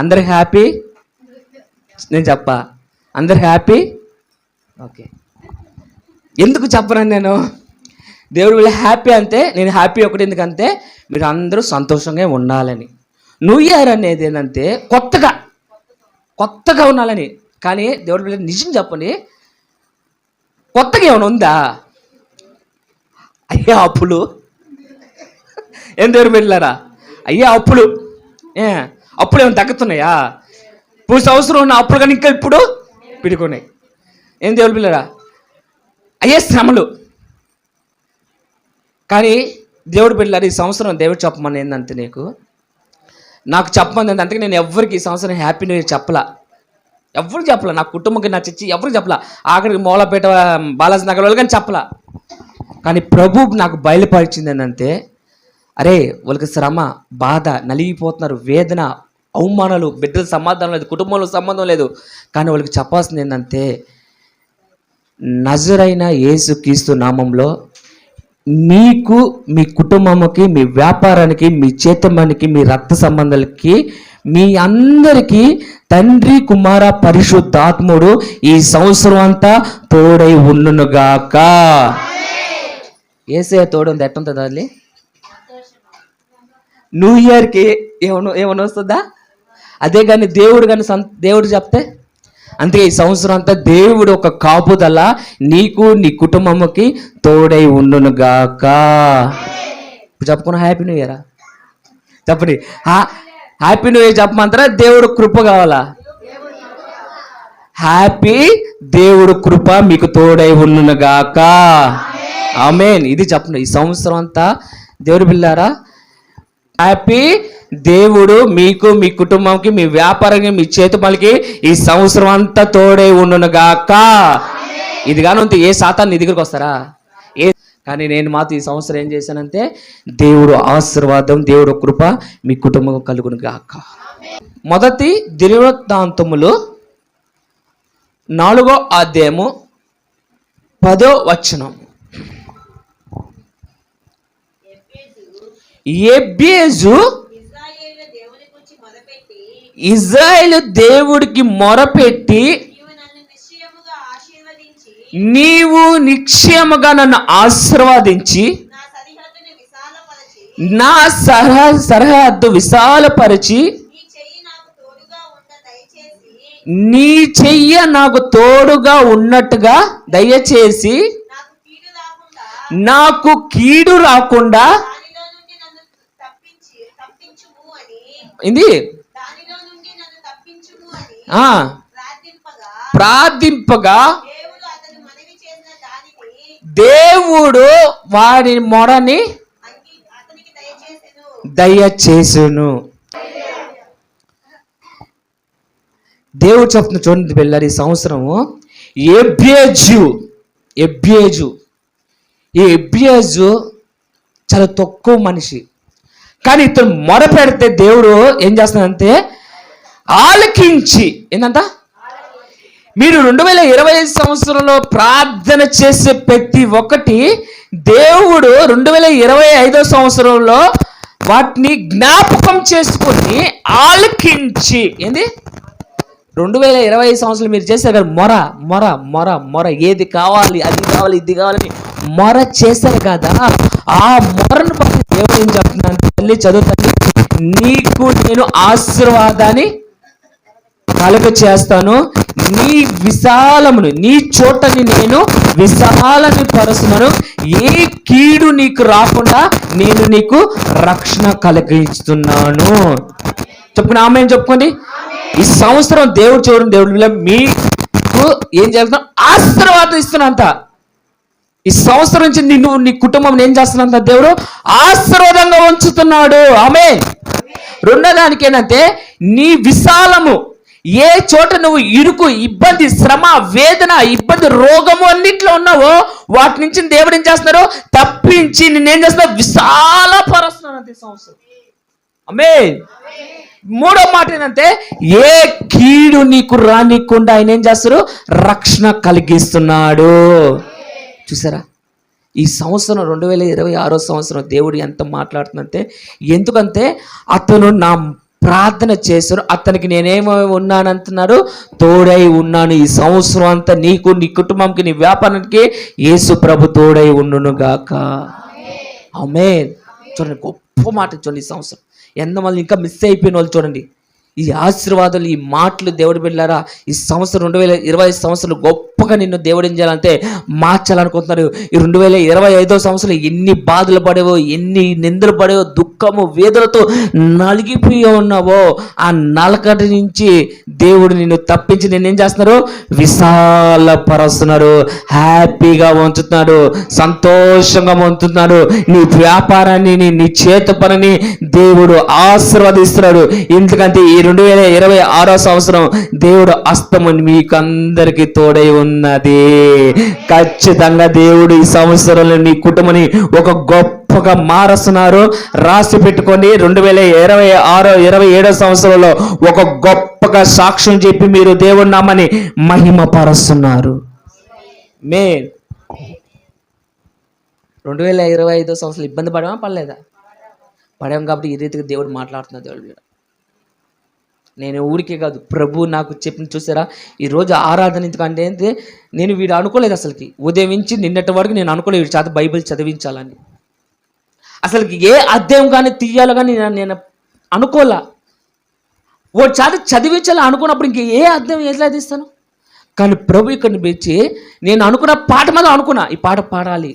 అందరు హ్యాపీ? నేను చెప్పా అందరు హ్యాపీ? ఓకే. ఎందుకు చెప్పను నేను? దేవుడు వీళ్ళు హ్యాపీ అంటే నేను హ్యాపీ ఒకటి, ఎందుకంటే మీరు అందరూ సంతోషంగా ఉండాలని. న్యూ ఇయర్ అనేది ఏంటంటే కొత్తగా ఉండాలని. కానీ దేవుడు వీళ్ళు నిజం చెప్పండి, కొత్తగా ఏమైనా ఉందా? అయ్యా అప్పులు ఏం దేవుడు వెళ్ళారా? అయ్యా అప్పులు ఏమైనా తగ్గుతున్నాయా? ఇప్పుడు సంవత్సరం ఉన్న అప్పులు కానీ ఇంకా ఇప్పుడు పిడుకున్నాయి. ఏం దేవుడు పిల్లరా? అయ్యే శ్రమలు. కానీ దేవుడు పిల్లలు ఈ సంవత్సరం దేవుడు చెప్పమని ఏంటంటే నాకు చెప్పమని ఏంటంటే నేను ఎవరికి ఈ సంవత్సరం హ్యాపీ న్యూ ఇయర్ ఎవరికి చెప్పలా. నా కుటుంబంకి నా చచ్చి ఎవరికి చెప్పలా. ఆఖరికి మూలపేట బాలాజీ నగర్ వాళ్ళు కానీ చెప్పలా. కానీ ప్రభు నాకు బయలుపరిచింది ఏంటంటే, అరే వాళ్ళకి శ్రమ, బాధ, నలిగిపోతున్నారు, వేదన, అవమానాలు, బిడ్డల సమాధానం లేదు, కుటుంబంలో సంబంధం లేదు. కానీ వాళ్ళకి చెప్పాల్సింది ఏంటంటే, నజరైన యేసుక్రీస్తు నామంలో మీకు, మీ కుటుంబంకి, మీ వ్యాపారానికి, మీ చేతమానికి, మీ రక్త సంబంధాలకి, మీ అందరికీ తండ్రి, కుమార, పరిశుద్ధాత్ముడు ఈ సంవత్సరం అంతా తోడై ఉండునుగాక. ఏసే తోడు ఉంది. ఎట్టుంటుంది అది? న్యూ ఇయర్కి ఏమన్నా వస్తుందా? అదే కానీ దేవుడు చెప్తే అందుకే ఈ సంవత్సరం అంతా దేవుడు ఒక కాపుదల నీకు, నీ కుటుంబంకి తోడై ఉండునుగాక. ఇప్పుడు చెప్పుకున్నా హ్యాపీ న్యూ ఇయరా? చెప్పండి. హ్యాపీ న్యూ ఇయర్ చెప్పమంటారా? దేవుడు కృప కావాలా? హ్యాపీ దేవుడు కృప మీకు తోడై ఉండునుగాక. ఆమేన్. ఇది చెప్పండి. ఈ సంవత్సరం అంతా దేవుడు పిల్లారా, హ్యాపీ దేవుడు మీకు, మీ కుటుంబంకి, మీ వ్యాపారానికి, మీ చేతుపలికి ఈ సంవత్సరం అంతా తోడై ఉండునుగాక. ఇది కానీ ఉంటే ఏ సాతాన్ని నీ దగ్గరికి వస్తారా? కానీ నేను మాత్రం ఈ సంవత్సరం ఏం చేశానంటే, దేవుడు ఆశీర్వాదం, దేవుడు కృప మీ కుటుంబం కలుగునుగాక. మొదటి దినవృత్తాంతములు 4వ అధ్యాయము 10వ వచనం. ఎబ్బేజు ఇజ్రాయేలు దేవుడికి మొరపెట్టి, నీవు నిశ్చయముగా నన్ను ఆశీర్వదించి నా సరిహద్దు విశాలపరిచి నీ చెయ్య నాకు తోడుగా ఉన్నట్టుగా దయచేసి నాకు కీడు రాకుండా ఇది ప్రార్థింపగా దేవుడు వారి మొరని దయచేసును. దేవుడు చెప్తున్న చూడండి పిల్లలు, ఈ సంవత్సరము ఎబ్బేజు చాలా తక్కువ మనిషి. కానీ ఇతను మొర పెడితే దేవుడు ఏం చేస్తాడంటే ఆలకించి, ఏంటంట, మీరు 2025 సంవత్సరంలో ప్రార్థన చేసే ప్రతి ఒక్కటి దేవుడు 2025 సంవత్సరంలో వాటిని జ్ఞాపకం చేసుకొని ఆలకించి, ఏంది 2025 సంవత్సరంలో మీరు చేశారు కదా మొర మొర మొర మొర ఏది కావాలి, అది కావాలి, ఇది కావాలని మొర చేశారు కదా, ఆ మొరను బట్టి దేవుడు ఏం చెప్తున్నాను, తల్లి చదువుతాను, నీకు నేను ఆశీర్వాదాన్ని కలుగ చేస్తాను, నీ విశాలమును, నీ చోటని నేను విశాలని పరుస్తున్నాను, ఏ కీడు నీకు రాకుండా నేను నీకు రక్షణ కలిగిస్తున్నాను. చెప్పుకుని ఆమేన్ చెప్పుకోండి. ఈ సంవత్సరం దేవుడు చూడండి, దేవుడు మీకు ఏం చేస్తున్నా, ఆశీర్వాదం ఇస్తున్నంత. ఈ సంవత్సరం నుంచి నీ కుటుంబం ఏం చేస్తున్నంత దేవుడు ఆశీర్వాదంగా ఉంచుతున్నాడు. ఆమేన్. రెండో దానికి ఏంటంటే, నీ విశాలము, ఏ చోట నువ్వు ఇరుకు, ఇబ్బంది, శ్రమ, వేదన, ఇబ్బంది, రోగము అన్నిట్లో ఉన్నావో వాటి నుంచి దేవుడు ఏం చేస్తున్నారు, తప్పించి నిన్నేం చేస్తున్నారు, విశాలపరుస్తున్నాడు అంతే సంవత్సరం. ఆమేన్. మూడో మాట ఏంటంటే, ఏ కీడు నీకు రానికుండా ఆయన ఏం చేస్తారు, రక్షణ కలిగిస్తున్నాడు. చూసారా, ఈ సంవత్సరం 2026 సంవత్సరం దేవుడు ఎంత మాట్లాడుతుందంటే, ఎందుకంటే అతను నా ప్రార్థన చేశారు. అతనికి నేనేమో ఉన్నానంటున్నారు, తోడై ఉన్నాను ఈ సంవత్సరం అంతా, నీకు నీ కుటుంబంకి నీ వ్యాపారానికి యేసు ప్రభు తోడై ఉండును గాక. ఆమేన్. చూడండి గొప్ప మాట చూడండి. ఈ సంవత్సరం ఎంతమంది ఇంకా మిస్ అయిపోయిన వాళ్ళు చూడండి. ఈ ఆశీర్వాదాలు, ఈ మాటలు దేవుడు బిడ్డలారా, ఈ సంవత్సరం 2020 సంవత్సరాలు గొప్పగా నిన్ను దేవుడు ఏం చేయాలంటే మార్చాలనుకుంటున్నారు. ఈ 2025 సంవత్సరం ఎన్ని బాధలు పడేవో, ఎన్ని నిందలు పడేవో, దుఃఖము వేదనతో నలిగిపోయి ఉన్నావో, ఆ నలకటి నుంచి దేవుడు నిన్ను తప్పించి నిన్నేం చేస్తున్నారు, విశాలపరుస్తున్నారు, హ్యాపీగా ఉంచుతున్నారు, సంతోషంగా ఉంచుతున్నారు. నీ వ్యాపారాన్ని, నీ చేతి పనిని దేవుడు ఆశీర్వదిస్తున్నాడు. ఎందుకంటే ఈ 2026 సంవత్సరం దేవుడు హస్తము మీకందరికి తోడై ఉన్నది. ఖచ్చితంగా దేవుడు ఈ సంవత్సరంలో నీ కుటుంబాన్ని ఒక గొప్పగా మారుస్తున్నారు. రాసి పెట్టుకొని 2026 27 సంవత్సరంలో ఒక గొప్పగా సాక్ష్యం చెప్పి మీరు దేవుడి నామాన్ని మహిమపరుస్తున్నారు. మే 2025 సంవత్సరం ఇబ్బంది పడమా పడలేదా? పడాం. కాబట్టి ఈ రీతిగా దేవుడు మాట్లాడుతున్నారు. దేవుడు నేను ఊరికే కాదు, ప్రభు నాకు చెప్పిన చూసారా, ఈరోజు ఆరాధన ఎందుకంటే ఏంటి, నేను వీడు అనుకోలేదు అసలుకి. ఉదయం నుంచి నిన్నటి వరకు నేను అనుకోలేదు వీడి చేత బైబిల్ చదివించాలని. అసలుకి ఏ అధ్యాయం కానీ తీయాలో కానీ నేను అనుకోలే. వాడి చేత చదివించాలి అనుకున్నప్పుడు ఇంక ఏ అధ్యాయం ఎట్లా తీస్తాను. కానీ ప్రభు ఇక్కడిని పెంచి నేను అనుకున్న పాట మీద అనుకున్నా, ఈ పాట పాడాలి.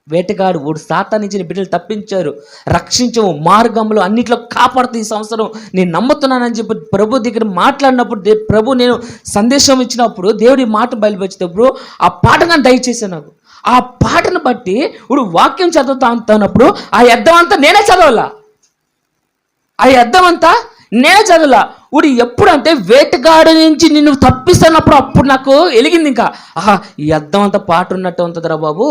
వేటగాడు వాడు సాతాను నుంచి బిడ్డలు తప్పించారు, రక్షించము, మార్గంలో అన్నిట్లో కాపాడుతూ ఈ సంవత్సరం నేను నమ్ముతున్నానని చెప్పి ప్రభు దగ్గర మాట్లాడినప్పుడు, ప్రభు నేను సందేశం ఇచ్చినప్పుడు, దేవుడి మాట బయలుపరిచేటప్పుడు ఆ పాటగా దయచేసాను నాకు. ఆ పాటను బట్టి ఇప్పుడు వాక్యం చదువుతా అంటున్నప్పుడు ఆ అర్థం అంతా నేనే చదవాలా, ఆ అర్థం అంతా నేనే చదవాలా. ఇప్పుడు ఎప్పుడంటే వేటగాడి నుంచి నిన్ను తప్పిస్తున్నప్పుడు అప్పుడు నాకు వెలిగింది. ఇంకా ఆహా, ఈ అర్థం అంతా పాట ఉన్నట్టు ఉంటుందిరా బాబు.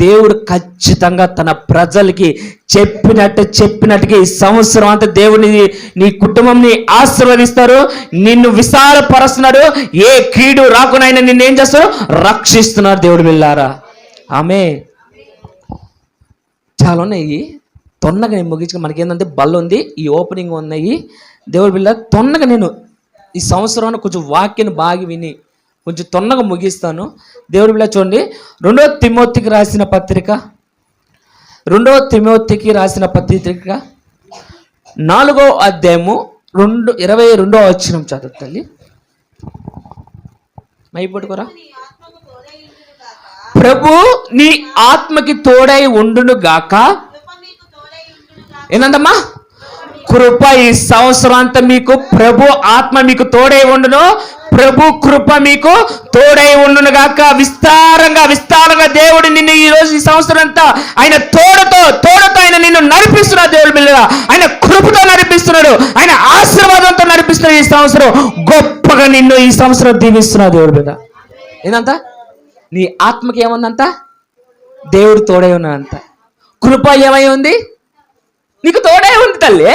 దేవుడు ఖచ్చితంగా తన ప్రజలకి చెప్పినట్టుగా ఈ సంవత్సరం అంతా దేవుని నీ కుటుంబంని ఆశీర్వదిస్తారు, నిన్ను విశాలపరుస్తున్నాడు. ఏ కీడు రాకునైనా నిన్ను ఏం చేస్తారు, రక్షిస్తున్నారు దేవుడు బిళ్ళారా. ఆమె చాలా ఉన్నాయి. తొందరగా నేను ముగించుకుని మనకేంటంటే బల్ల ఉంది, ఈ ఓపెనింగ్ ఉన్నాయి. దేవుడి బిళ్ళ తొందరగా నేను ఈ సంవత్సరాన్ని కొంచెం వాక్యాన్ని బాగా విని కొంచెం తొందరగా ముగిస్తాను. దేవుడి బిళ్ళ చూడండి, 2 తిమోతికి రాసిన పత్రిక 4వ అధ్యాయము 22వ వచనం చదువు తల్లి. మైపట్టుకోరా. ప్రభు నీ ఆత్మకి తోడై ఉండును గాక. ఏంటమ్మా? కృప ఈ సంవత్సరం అంతా మీకు ప్రభు ఆత్మ మీకు తోడై ఉండును, ప్రభు కృప మీకు తోడై ఉండును గాక. విస్తారంగా దేవుడు నిన్ను ఈ రోజు ఈ సంవత్సరం అంతా ఆయన తోడుతో ఆయన నిన్ను నడిపిస్తున్నాడు. దేవుడి బిడ్డగా ఆయన కృపతో నడిపిస్తున్నాడు, ఆయన ఆశీర్వాదంతో నడిపిస్తున్నాడు. ఈ సంవత్సరం గొప్పగా నిన్ను ఈ సంవత్సరం దీవిస్తున్నాడు దేవుడి బిడ్డ. ఏందంతా నీ ఆత్మకి ఏముందంత, దేవుడు తోడై ఉన్నదంత. కృప ఏమై ఉంది, నీకు తోడే ఉంది తల్లి.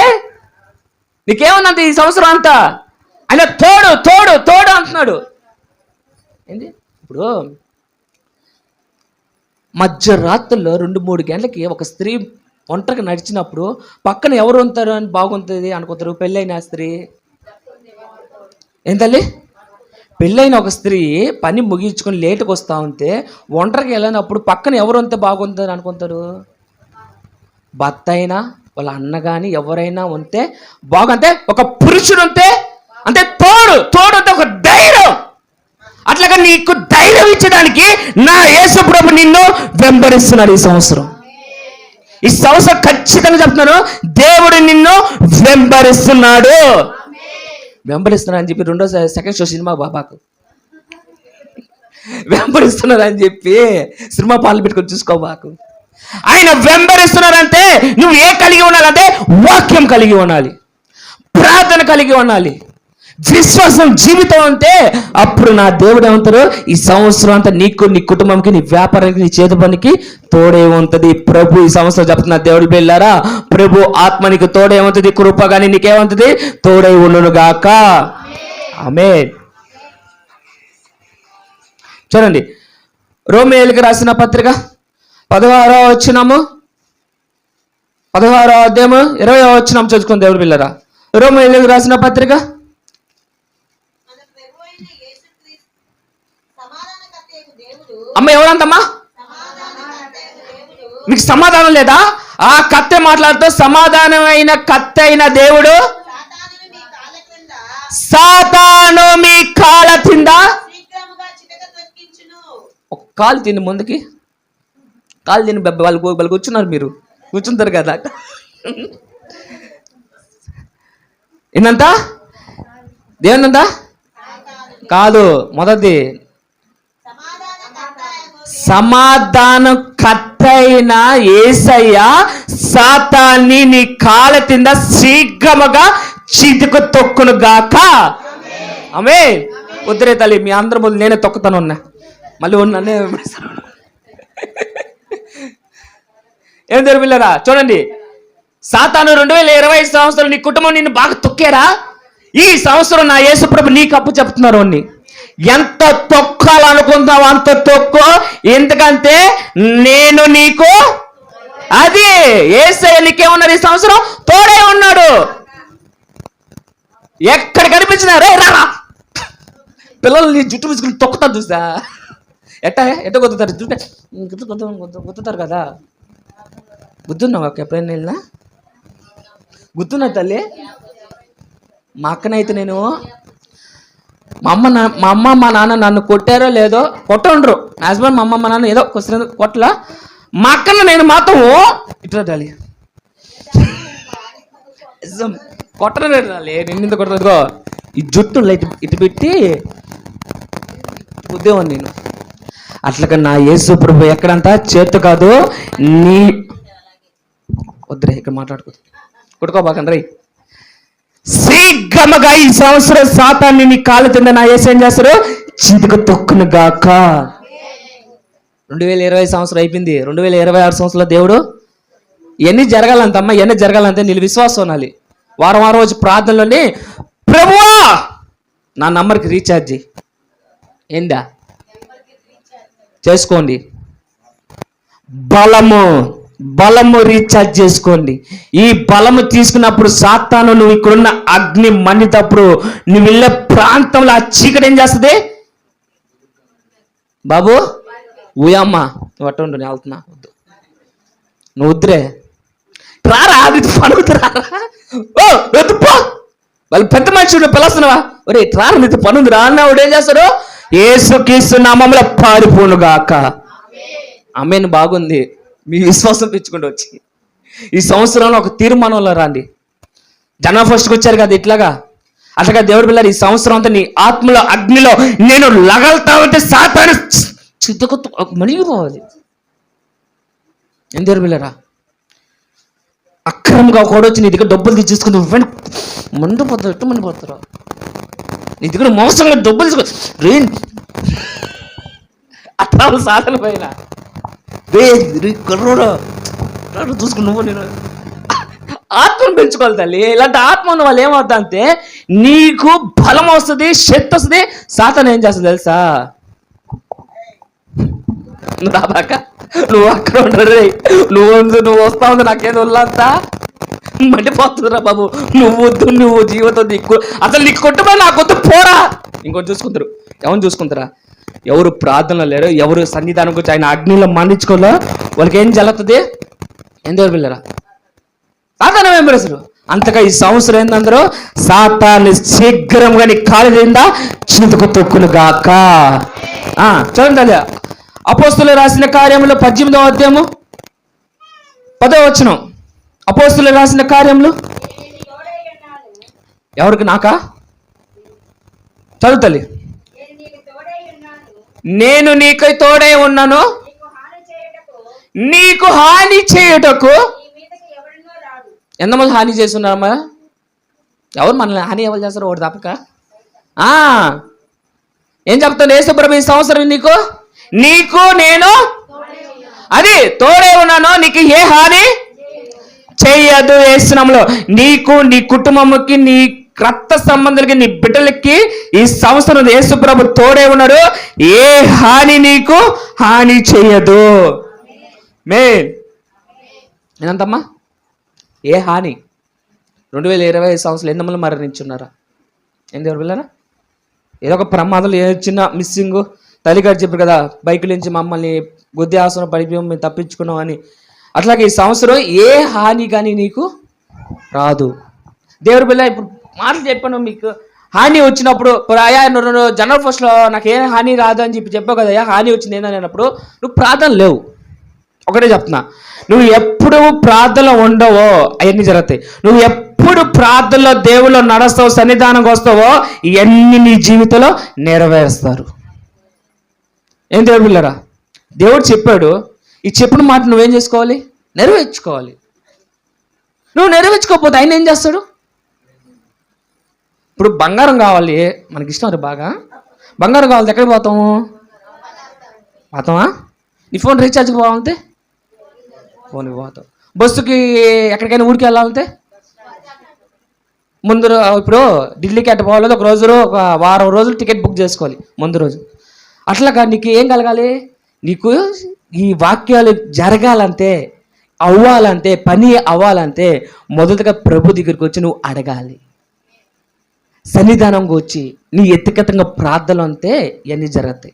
నీకేముందంత ఈ సంవత్సరం అంతా ఆయన తోడు అంటున్నాడు. ఏంటి ఇప్పుడు మధ్యరాత్రుల్లో 2-3 గంటలకి ఒక స్త్రీ ఒంటరికి నడిచినప్పుడు పక్కన ఎవరు ఉంటారు అని బాగుంటుంది అనుకుంటారు. పెళ్ళైన స్త్రీ ఏం తల్లి, పెళ్ళైన ఒక స్త్రీ పని ముగించుకొని లేటుకు వస్తూ ఉంటే ఒంటరికి వెళ్ళినప్పుడు పక్కన ఎవరు ఉంటే బాగుంటుంది అనుకుంటారు. భర్త అయినా వాళ్ళ అన్న కానీ ఎవరైనా ఉంటే బాగుంటే, ఒక పురుషుడు ఉంటే అంటే తోడు అంటే ఒక ధైర్యం. అట్లాగా నీకు ధైర్యం ఇచ్చడానికి నా యేసు ప్రభు నిన్ను వెంబడిస్తున్నాడు. ఈ సంవత్సరం ఖచ్చితంగా చెప్తున్నాను, దేవుడు నిన్ను వెంబడిస్తున్నాడు అని చెప్పి సెకండ్ షో సినిమా బాబాకు వెంబడిస్తున్నారని చెప్పి సినిమా పాలు పెట్టుకొని చూసుకోబాకు. ఆయన వెంబడిస్తున్నారంటే నువ్వు ఏ కలిగి ఉండాలంటే వాక్యం కలిగి ఉండాలి, ప్రార్థన కలిగి ఉండాలి, విశ్వాసం జీవితం అంటే అప్పుడు నా దేవుడు ఏమంటారు, ఈ సంవత్సరం అంతా నీకు, నీ కుటుంబంకి, నీ వ్యాపారానికి, నీ చేతి పనికి తోడే ఉంటుంది. ప్రభు ఈ సంవత్సరం చెప్తున్నా దేవుడు బిళ్ళారా, ప్రభు ఆత్మ నీకు తోడే ఉంటుంది, కృప కానీ నీకేమంటుంది, తోడై ఉండును గాక. ఆమేన్. చూడండి, రోమేయులకు రాసిన పత్రిక 16వ వచనము 16వ అధ్యాయము 20వ వచనం చదువుకుని దేవుడు బిళ్ళారా. రోమీయులకు రాసిన పత్రిక అమ్మ ఎవరంతమ్మా? మీకు సమాధానం లేదా? ఆ కత్తె మాట్లాడుతూ సమాధానమైన కత్తె అయిన దేవుడు సాతాను మీ కాళ్ళ కింద ఒక కాలు తిని ముందుకి కాలు తిని వాళ్ళు కూర్చున్నారు, మీరు కూర్చుంటారు కదా. ఏందంత దేవునంత కాదు, మొదటిది సమాధానం కత్తైన యేసయ్య సాతాన్ని నీ కాళ్ళ కింద శీఘ్రముగా చితుకు తొక్కును గాక. ఆమేన్. వద్దురే తల్లి, మీ అందరి ముందు నేనే తొక్కుతాను ఉన్నా, మళ్ళీ ఉన్ననే ఏం తెలియలేరా? చూడండి, సాతాను 2020 సంవత్సరం నీ కుటుంబం నిన్ను బాగా తొక్కారా? ఈ సంవత్సరం నా యేసుప్రభు నీకు అప్పు చెప్తున్నారు. అన్ని ఎంత తొక్కాలనుకుంటావు అంత తొక్కు, ఎందుకంటే నేను నీకు అది యేసయ్య నీకేమన్నారు ఈ సంవత్సరం తోడే ఉన్నాడు. ఎక్కడ కనిపించినా రే రారా పిల్లలు నీ జుట్టు పిసుకుని తొక్కుతారు, చూసా ఎట్ట కొద్దుతారు, గుర్తుతారు కదా. గుర్తున్నావు ఎప్పుడైనా వెళ్ళినా? గుర్తున్నా తల్లి. మా అక్కనైతే నేను మా అమ్మ మా నాన్న నన్ను కొట్టారో లేదో, కొట్టండ్రు మ్యాక్సిమం మా అమ్మ మా నాన్న ఏదో కొట్టల. మా అక్కన నేను మాత్రం ఇట్లా డాలి కొట్టలేదు, నిన్నింత కొట్టదుగో ఈ జుట్టు లైట్ ఇటు పెట్టి ఉద్యోగం నేను. అట్లగా నా యేసు ప్రభు ఎక్కడంతా చేతు కాదు, నీ వద్దురే ఇక్కడ మాట్లాడుకోదు కొట్టుకోబాకండి రై. శీఘ్రముగా ఈ సంవత్సరం సాతాన్ని నీ కాలు కింద నా యేసు ఏం చేస్తాడు? చితుకు తొక్కును గాక. 2020 సంవత్సరం అయిపోయింది, 2026 సంవత్సరంలో దేవుడు ఎన్ని జరగాలంతమ్మా, ఎన్ని జరగాలంటే నీ విశ్వాసం ఉండాలి. వారం రోజు ప్రార్థనలోని ప్రభువా నా నంబర్కి రీఛార్జ్ ఏందా చేసుకోండి, బలము రీఛార్జ్ చేసుకోండి. ఈ బలము తీసుకున్నప్పుడు సాతాను నువ్వు ఇక్కడున్న అగ్ని మండినప్పుడు నువ్వు వెళ్ళే ప్రాంతంలో ఆ చీకటి ఏం చేస్తుంది? బాబు ఊయమ్మ నువ్వు అట్ట ఉండు, నేను వెళ్తున్నా, వద్దు నువ్వు వద్దురే రారా, అది పనుకుతురారా, ఓ వద్దు పో, వాళ్ళు పెద్ద మనుషులు పిలుస్తున్నావా, ఒరే రారా నీతో పనుంది రా అన్నాడు. ఏం చేస్తాడు? యేసుక్రీస్తు నామములో పారిపోనుగాక. ఆమేన్. బాగుంది, మీ విశ్వాసం తెచ్చుకుంటూ వచ్చి ఈ సంవత్సరంలో ఒక తీర్మానంలో రండి. జనవరి 1st వచ్చారు కదా ఇట్లాగా, అట్లాగా దేవుడు పిల్లలు ఈ సంవత్సరం అంతా నీ ఆత్మలో అగ్నిలో నేను లగలుతా ఉంటే సాతాను చితుకు మణిగిపోవాలి. ఏం దేవుడు పిల్లరా? అక్రమంగా ఒకడు వచ్చి నీ దగ్గర డబ్బులు తీసుకుని మండిపోతారు, ఎట్టు మండిపోతారు? నీ దగ్గర మోసంగా డబ్బులు తీసుకుని అట్లా సాధన పైన కర్రోడు చూసుకుని నువ్వు నేను ఆత్మను పెంచుకోవాలి తల్లి. ఇలాంటి ఆత్మను వాళ్ళు ఏమవుతా అంటే నీకు బలం వస్తుంది, శక్తి వస్తుంది. సాతాను ఏం చేస్తుంది తెలుసా? నువ్వు రాబాక, నువ్వు అక్కడ ఉండరు, నువ్వు వస్తా ఉంది నాకేదో ఉల్లంతా మండిపోతుందిరా బాబు, నువ్వు వద్దు, నువ్వు జీవితం దిక్కు, అసలు నీకు కొట్టుబడి నాకు వద్దు పోరా. ఇంకోటి చూసుకుంటారు, ఎవరు చూసుకుంటారా? ఎవరు ప్రార్థనలో లేరు, ఎవరు సన్నిధానం గురించి ఆయన అగ్నిలో మండించుకోలే, వాళ్ళకి ఏం జరుగుతుంది? ఎందుకు పిల్లరా? సాతాను ఏం ప్రశ్న అంతగా ఈ సంవత్సరం ఏందందరూ సాతాన్ని శీఘ్రంగా నీ కాలు కింద చితుకు తొక్కును గాక. చూడండి అపోస్తులు రాసిన కార్యములు 18వ అధ్యాయము 10వ వచనం. అపోస్తులు రాసిన కార్యములు ఎవరికి? నాకా? చదువు తల్లి. నేను నీకై తోడై ఉన్నాను, నీకు హాని చేయుటకు. ఎంతమంది హాని చేస్తున్నారమ్మా? ఎవరు మనల్ని హాని ఎవరు చేస్తారు? ఒకటి తప్పక. ఏం చెప్తాను? యేసుప్రభు ఈ సంవత్సరం నీకు నేను అది తోడే ఉన్నాను, నీకు ఏ హాని చెయ్యదు. యేసునామములో నీకు, నీ కుటుంబముకి, నీ రక్త సంబంధులకి, నీ బిడ్డలకి ఈ సంవత్సరం యేసుప్రభు తోడే ఉన్నాడు. ఏ హాని నీకు హాని చెయ్యదు. ఏంటమ్మా? ఏ హాని? 2025 సంవత్సరాలు ఎంతమంది మరణించున్నారా? ఎవరు పిల్లరా? ఏదో ఒక ప్రమాదాలు, ఏ చిన్న మిస్సింగ్, తల్లిగారు చెప్పారు కదా, బైకుల నుంచి మమ్మల్ని గుద్ది ఆసనం పడిపోయాం, మేము తప్పించుకున్నాం అని. అట్లాగే ఈ సంవత్సరం ఏ హాని కానీ నీకు రాదు. దేవుడి పిల్ల ఇప్పుడు మాటలు చెప్పాను మీకు. హాని వచ్చినప్పుడు అయ్యా జనవరి 1 నాకు ఏ హాని రాదు అని చెప్పావు కదా, అయ్యా హాని వచ్చింది ఏందని అన్నప్పుడు నువ్వు ప్రార్థన లేవు. ఒకటే చెప్తున్నా, నువ్వు ఎప్పుడు ప్రార్థనలో ఉండవో అవన్నీ జరుగుతాయి. నువ్వు ఎప్పుడు ప్రార్థనలో దేవుళ్ళు నడుస్తావో, సన్నిధానంగా వస్తావో, ఇవన్నీ నీ జీవితంలో నెరవేరుస్తారు. ఏం దేవుడు పిల్లరా? దేవుడు చెప్పాడు, ఈ చెప్పిన మాట నువ్వేం చేసుకోవాలి? నెరవేర్చుకోవాలి. నువ్వు నెరవేర్చుకోకపోతే ఆయన ఏం చేస్తాడు? ఇప్పుడు బంగారం కావాలి, మనకి ఇష్టం అది బాగా. బంగారం కావాలి, ఎక్కడికి పోతామా? నీ ఫోన్ రీఛార్జ్కి పోవాలంటే ఫోన్కి పోతాం. బస్సుకి ఎక్కడికైనా ఊరికి వెళ్ళాలంటే ముందు ఇప్పుడు ఢిల్లీకి అట్ట పోవాలి, ఒక రోజు ఒక వారం రోజులు టికెట్ బుక్ చేసుకోవాలి ముందు రోజు. అట్లాగా నీకు ఏం కలగాలి? నీకు ఈ వాక్యాలు జరగాలంటే, అవ్వాలంటే, పని అవ్వాలంటే మొదటగా ప్రభు దగ్గరికి వచ్చి నువ్వు అడగాలి. సన్నిధానంగా వచ్చి నీ ఎత్తికతంగా ప్రార్థనలు అంతే ఇవన్నీ జరుగుతాయి.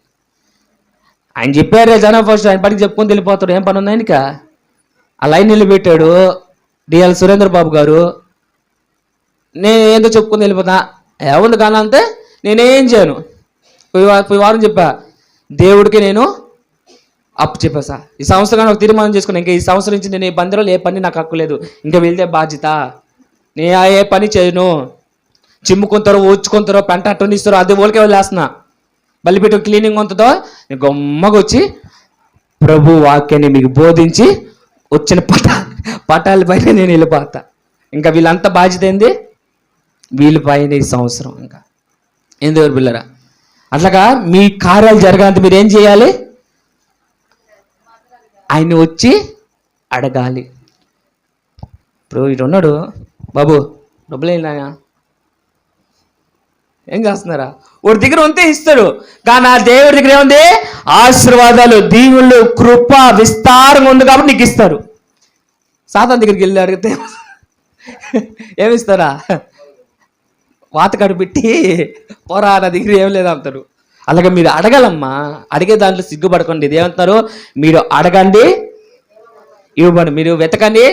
ఆయన చెప్పారే జనవరి 1 ఆయన పనికి చెప్పుకొని వెళ్ళిపోతాడు. ఏం పని ఉంది ఆయనక? ఆ లైన్ నిలబెట్టాడు డిఎల్ సురేంద్ర బాబు గారు. నేను ఏందో చెప్పుకొని వెళ్ళిపోతా, ఏముంది కానీ అంతే, నేనేం చేయను. పోయి వారం చెప్పా, దేవుడికి నేను అప్పు చెప్పేసా. ఈ సంవత్సరం ఒక తీర్మానం చేసుకున్నా, ఇంకా ఈ సంవత్సరం నుంచి నేను ఈ బందరలో ఏ పని నాకు హక్కు లేదు, ఇంకా వెళ్తే బాధ్యత, నేను ఏ పని చేయను. చిమ్ముకుంటారో, ఊడ్చుకుంటారో, పెంట అట్టని ఇస్తారో అది ఓలికే వదిలేస్తున్నా. బలిపెట్టు క్లీనింగ్ ఉంటుందో నేను గొమ్మగా వచ్చి ప్రభు వాక్యాన్ని మీకు బోధించి వచ్చిన పటాల పైన నేను వెళ్ళిపోతా. ఇంకా వీళ్ళంతా బాధ్యత ఏంది? వీళ్ళ పైన ఈ సంవత్సరం ఇంకా ఏంది ఎవరు పిల్లరా? అట్లాగా మీ కార్యాలు జరగాలంటే మీరు ఏం చేయాలి? ఆయన వచ్చి అడగాలి. ఇప్పుడు ఇటు ఉన్నాడు బాబు, డబ్బులేనా ఏం చేస్తున్నారా? వాడి దగ్గర ఉంటే ఇస్తాడు, కానీ ఆ దేవుడి దగ్గర ఏముంది? ఆశీర్వాదాలు, దీవుళ్ళు, కృప విస్తారంగా ఉంది కాబట్టి నీకు ఇస్తారు. సాతాన్ దగ్గరికి వెళ్ళి అడిగితే ఏమిస్తారా? వాతకాడు పెట్టి పోరా, నా దగ్గర ఏం లేదు అంటారు. అలాగే మీరు అడగాలమ్మా, అడిగే దాంట్లో సిగ్గుపడకండి. ఇది ఏమంటారు? మీరు అడగండి ఇవ్వబడి, మీరు వెతకండి,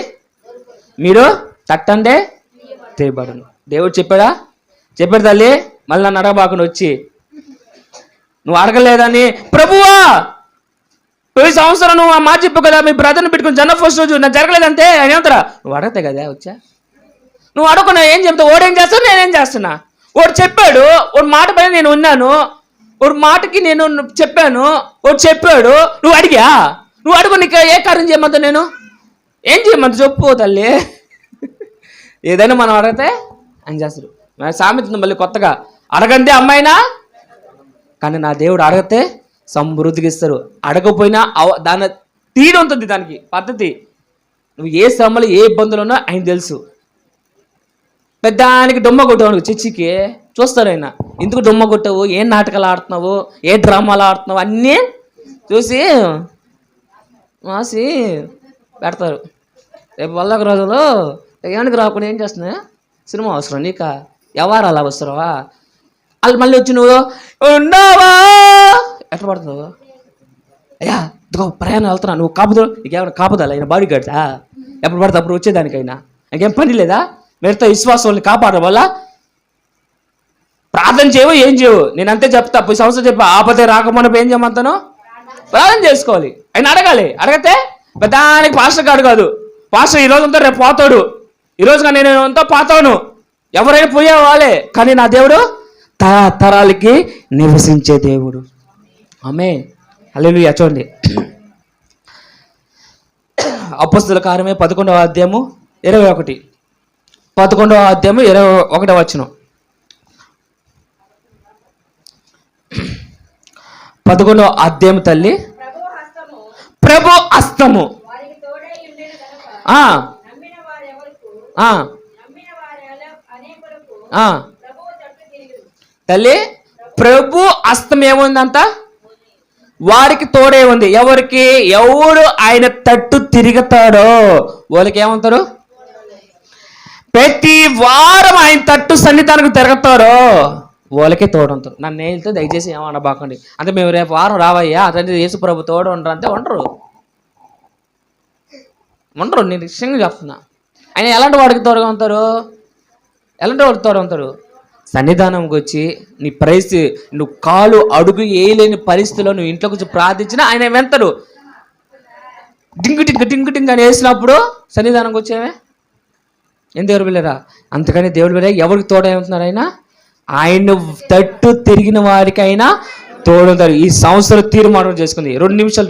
మీరు తట్టండి చేయబడను. దేవుడు చెప్పాడు తల్లి. మళ్ళీ నన్ను అడగబాకుండా వచ్చి నువ్వు అడగలేదని, ప్రభువా పోయి సంవత్సరం నువ్వు ఆ మాట చెప్పు కదా, మీ బ్రదర్ని పెట్టుకుని జనవరి 1 రోజు నాకు జరగలేదంటే ఆయన ఏమంటారా? నువ్వు అడగతే కదా వచ్చా, నువ్వు అడగకున్నా ఏం చెప్తావు? ఓడేం చేస్తావు, నేనేం చేస్తున్నా? వాడు చెప్పాడు, వాడు మాట పైన నేను ఉన్నాను, వాడు మాటకి నేను చెప్పాను, వాడు చెప్పాడు, నువ్వు అడిగా, నువ్వు అడుగు, నీకు ఏ కార్యం చేయమంతా, నేను ఏం చేయమంత చెప్పు తల్లి. ఏదైనా మనం అడిగితే ఆయన చేస్తారు. సామెత మళ్ళీ కొత్తగా, అడగండి అమ్మాయినా, కానీ నా దేవుడు అడగతే సమృద్ధికి ఇస్తారు. అడగపోయినా దాని తీరు ఉంటుంది, దానికి పద్ధతి. నువ్వు ఏ శ్రమలు, ఏ ఇబ్బందులు ఉన్నా ఆయన తెలుసు. పెద్దానికి డొమ్మ కొట్టావు చర్చికి, చూస్తాడు ఆయన. ఎందుకు డొమ్మ కొట్టావు, ఏం నాటకాలు ఆడుతున్నావు, ఏ డ్రామాలు ఆడుతున్నావు అన్నీ చూసి మాసి పెడతారు. రేపు వల్ల రోజులు ఏనికి రాకుండా ఏం చేస్తున్నా? సినిమా అవసరం నీకా? వ్యవహారాలు అవసరమా? వాళ్ళు మళ్ళీ వచ్చి నువ్వు ఉన్నావా ఎట్లా పడుతున్నావు? అయ్యా ఇదిగో ప్రయాణం వెళ్తున్నా, నువ్వు కాపుదా, నీకేమైనా కాపుదాలి ఆయన బాడీ గార్డ్సా? ఎప్పుడు పడితే అప్పుడు వచ్చేదానికైనా ఇంకేం పని లేదా? మీరుతో విశ్వాసాన్ని కాపాడడం వల్ల ప్రార్థన చేయవు, ఏం చేయవు. నేను అంతే చెప్తా, పోయి సంవత్సరం చెప్పా, ఆపతే రాకముందు ఏం చేయమంటాను? ప్రార్థన చేసుకోవాలి. ఆయన అడగాలి. అడిగితే పెద్దానికి పాస్టర్ గారు కాదు, పాస్టర్ ఈ రోజు అంతా రేపు పోతాడు, ఈ రోజుగా నేను అంతా పోతాను, ఎవరైనా పోయే వాళ్ళే, కానీ నా దేవుడు తరాలకి నివసించే దేవుడు. ఆమేన్, హల్లెలూయా. చూడండి అపొస్తలుల కార్యమే 11వ అధ్యాయము 21, 11వ అధ్యాయము 21వ వచనం. 11వ అధ్యాయం తల్లి, ప్రభు హస్తము తల్లి, ప్రభు హస్తం ఏముందంట? వారికి తోడే ఉంది. ఎవరికి? ఎవడు ఆయన తట్టు తిరుగుతాడో వాళ్ళకి ఏమంటారు? ప్రతి వారం ఆయన తట్టు సన్నిధానికి తిరుగుతారో వాళ్ళకే తోడు ఉంటారు. నన్ను నేళ్తే దయచేసి ఏమనబాకండి. అంటే మేము రేపు వారం రావయ్యా అదంటే యేసు ప్రభు తోడు ఉండరు అంటే ఉండరు. నేను నిశ్చయంగా చెప్తున్నా. ఆయన ఎలాంటి వాడికి తోడుగా ఉంటారు? ఎలాంటి వాడికి తోడు ఉంటారు? సన్నిధానంకి వచ్చి నీ పరిస్థితి, నువ్వు కాలు అడుగు వేయలేని పరిస్థితిలో నువ్వు ఇంట్లోకి వచ్చి ప్రార్థించినా ఆయన వెంతరు. డింగు టింగు టింగు టింగు అని వేసినప్పుడు సన్నిధానంకి వచ్చేవే ఏం దేవుడు వెళ్ళారా? అంతకని దేవుడు వెళ్ళా ఎవరికి తోడవుతున్నారు? ఆయన తట్టు తిరిగిన వారికైనా తోడుంటారు. ఈ సంవత్సరం తీర్మానం చేసుకుని 2 నిమిషాలు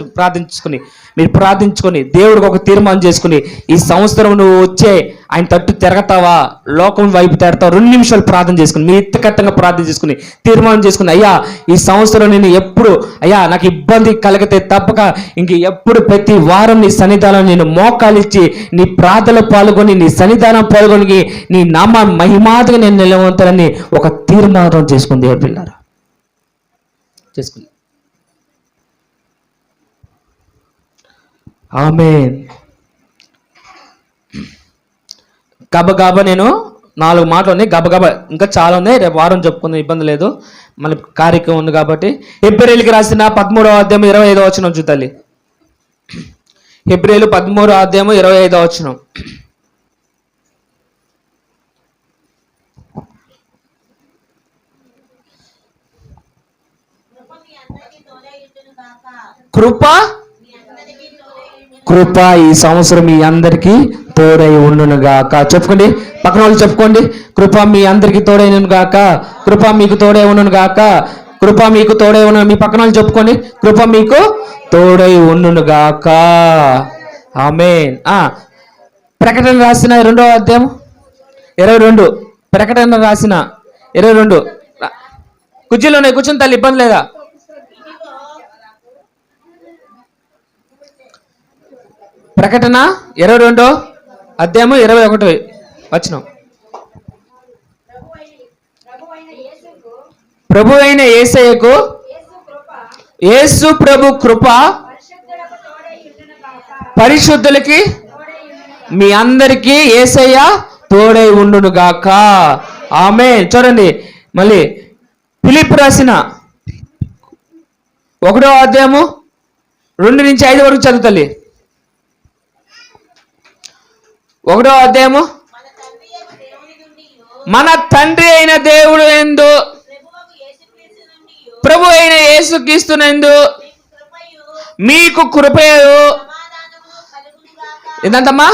మీరు ప్రార్థించుకొని దేవుడికి ఒక తీర్మానం చేసుకుని ఈ సంవత్సరం నువ్వు వచ్చే ఆయన తట్టు తిరగతావా, లోకం వైపు తిరగతావా, 2 నిమిషాలు ప్రార్థన చేసుకుని మీ ఎత్తుకట్టంగా ప్రార్థన చేసుకుని తీర్మానం చేసుకుని, అయ్యా ఈ సంవత్సరం నేను ఎప్పుడు అయ్యా నాకు ఇబ్బంది కలిగితే తప్పక ఇంక ఎప్పుడు ప్రతి వారం నీ సన్నిధానం నేను మోకాలిచ్చి నీ ప్రార్థనలో పాల్గొని నీ సన్నిధానం పాల్గొని నీ నామ మహిమాతగా నేను నిలవంతానని ఒక తీర్మానం చేసుకుంది. దేవుడు పిల్లారా చేసుకుంది. ఆమేన్. గబగబా నేను 4 మాటలు ఉన్నాయి, గబగబా ఇంకా చాలా ఉన్నాయి, రేపు వారం చెప్పుకుందాం, ఇబ్బంది లేదు, మన కార్యక్రమం ఉంది కాబట్టి. హెబ్రీయులకు రాసిన 13వ అధ్యాయం 25వ వచనం చూద్దాలి. హెబ్రీయులు 13వ అధ్యాయం 25వ వచనం. కృప ఈ సంవత్సరం మీ అందరికీ తోడై ఉండును గాక. చెప్పుకోండి, పక్కన వాళ్ళు చెప్పుకోండి. కృప మీ అందరికీ తోడైనను గాక. కృప మీకు తోడై ఉండును గాక. కృప మీకు తోడై ఉండును. మీ పక్కన వాళ్ళు చెప్పుకోండి, కృప మీకు తోడై ఉండును గాక. ఆమేన్. ప్రకటన రాసిన 2వ అధ్యాయం 22. ప్రకటన రాసిన 22. కుర్చీలోనే కూర్చుని తల్లి, ఇబ్బంది లేదా? ప్రకటన 22వ అధ్యాయము 21వ వచనం. ప్రభు అయిన యేసయ్యకు, యేసు ప్రభు కృప పరిశుద్ధులకి మీ అందరికీ యేసయ్య తోడై ఉండును గాక. ఆమేన్. చూడండి మళ్ళీ ఫిలిప్పీ రాసిన 1వ అధ్యాయము 2 నుంచి 5 వరకు చదువుతల్లి. 1వ అధ్యాయము. మన తండ్రి అయిన దేవుడు యందు ప్రభు అయిన యేసుక్రీస్తునందు మీకు కృపయు ఏంటమ్మా?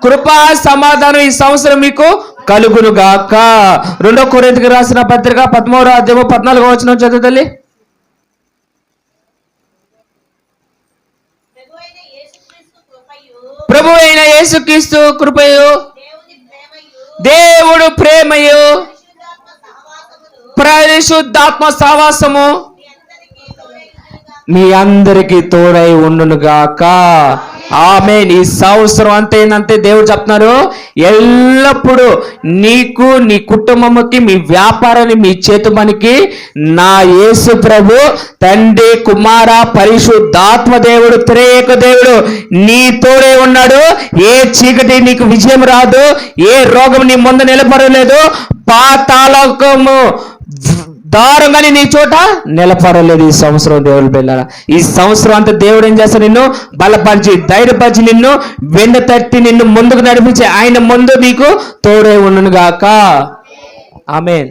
కృపా సమాధానం ఈ సంవత్సరం మీకు కలుగును గాక. 2 కొరింథీయులకు రాసిన పత్రిక 13వ అధ్యాయము 14వ వచనం చదువుతల్లి. ప్రభు అయిన యేసుక్రీస్తు కృపయు, దేవుడు ప్రేమయు, పరిశుద్ధాత్మ సహవాసము మీ అందరికీ తోడై ఉండును గాక. ఆమేన్. ఈ సంవత్సరం అంతే ఏంటంటే దేవుడు చెప్తున్నారు, ఎల్లప్పుడూ నీకు నీ కుటుంబముకి మీ వ్యాపారాన్ని మీ చేతు పనికి నా యేసు ప్రభు తండ్రి కుమార పరిశుద్ధాత్మ దేవుడు త్రియేక దేవుడు నీ తోడే ఉన్నాడు. ఏ చీకటి నీకు విజయం రాదు, ఏ రోగం నీ ముందు నిలబడలేదు, పాతాళము దారుగాని నీ చోట నిలబడలేదు. ఈ సంవత్సరం దేవుడు వెళ్ళారా, ఈ సంవత్సరం అంతా దేవుడు ఏం చేస్తాడు? నిన్ను బలపరిచి ధైర్యపరిచి నిన్ను వెన్ను తట్టి నిన్ను ముందుకు నడిపించి ఆయన ముందు నీకు తోడై ఉండును గాక. ఆమేన్.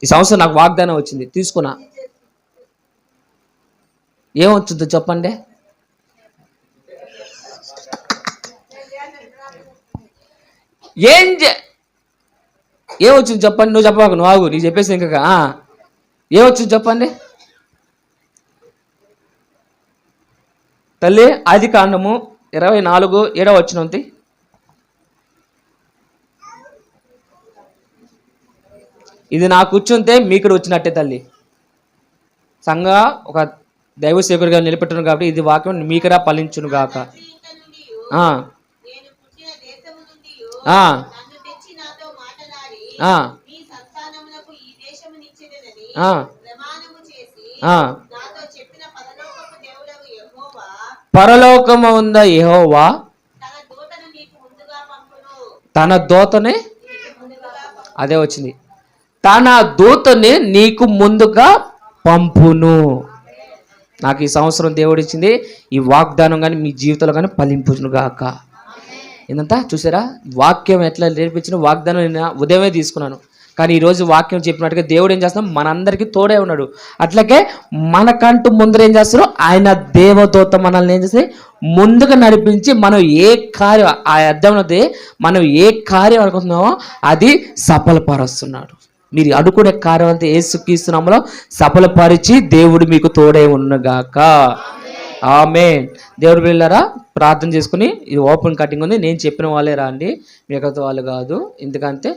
ఈ సంవత్సరం నాకు వాగ్దానం వచ్చింది, తీసుకున్నా. ఏమొచ్చుద్దో చెప్పండి? ఏమొచ్చింది చెప్పండి? నువ్వు చెప్పాకు, నువ్వు ఆగు, నీకు చెప్పేసి ఇంకా ఏమొచ్చింది చెప్పండి తల్లి. ఆదికాండము 24:7 వచనం. ఇది నాకు కూర్చుంటే మీకు వచ్చినట్టే తల్లి. సంఘ ఒక దైవ సేవకుడిగా నిలబెట్టును కాబట్టి ఇది వాక్యం మీకరా ఫలించును గాక. పరలోకము ఉందా యెహోవా తన దూతని, అదే వచ్చింది, తన దూతని నీకు ముందుగా పంపును. నాకు ఈ సంవత్సరం దేవుడు ఇచ్చింది ఈ వాగ్దానం కానీ మీ జీవితంలో కానీ ఫలింపును గాక. ఏంటంతా చూసారా, వాక్యం ఎట్లా నేర్పించిన వాగ్దానం నేను ఉదయమే తీసుకున్నాను. కానీ ఈరోజు వాక్యం చెప్పినట్టుగా దేవుడు ఏం చేస్తున్నాం, మనందరికీ తోడే ఉన్నాడు. అట్లాగే మనకంటూ ముందర ఏం చేస్తారు, ఆయన దేవదూత మనల్ని ఏం చేస్తే ముందుగా నడిపించి మనం ఏ కార్యం, ఆ అర్థంలోది మనం ఏ కార్యం అనుకుంటున్నామో అది సఫలపరుస్తున్నాడు. మీరు అడుగునే కార్యం అంతా యేసుక్రీస్తు నామములో సఫలపరిచి దేవుడు మీకు తోడే ఉన్నగాక. ఆమేన్. దేవుడు వెళ్ళారా, ప్రార్థన చేసుకుని, ఇది ఓపెన్ కటింగ్ ఉంది, నేను చెప్పిన వాళ్ళే రండి, మిగతా వాళ్ళు కాదు. ఎందుకంటే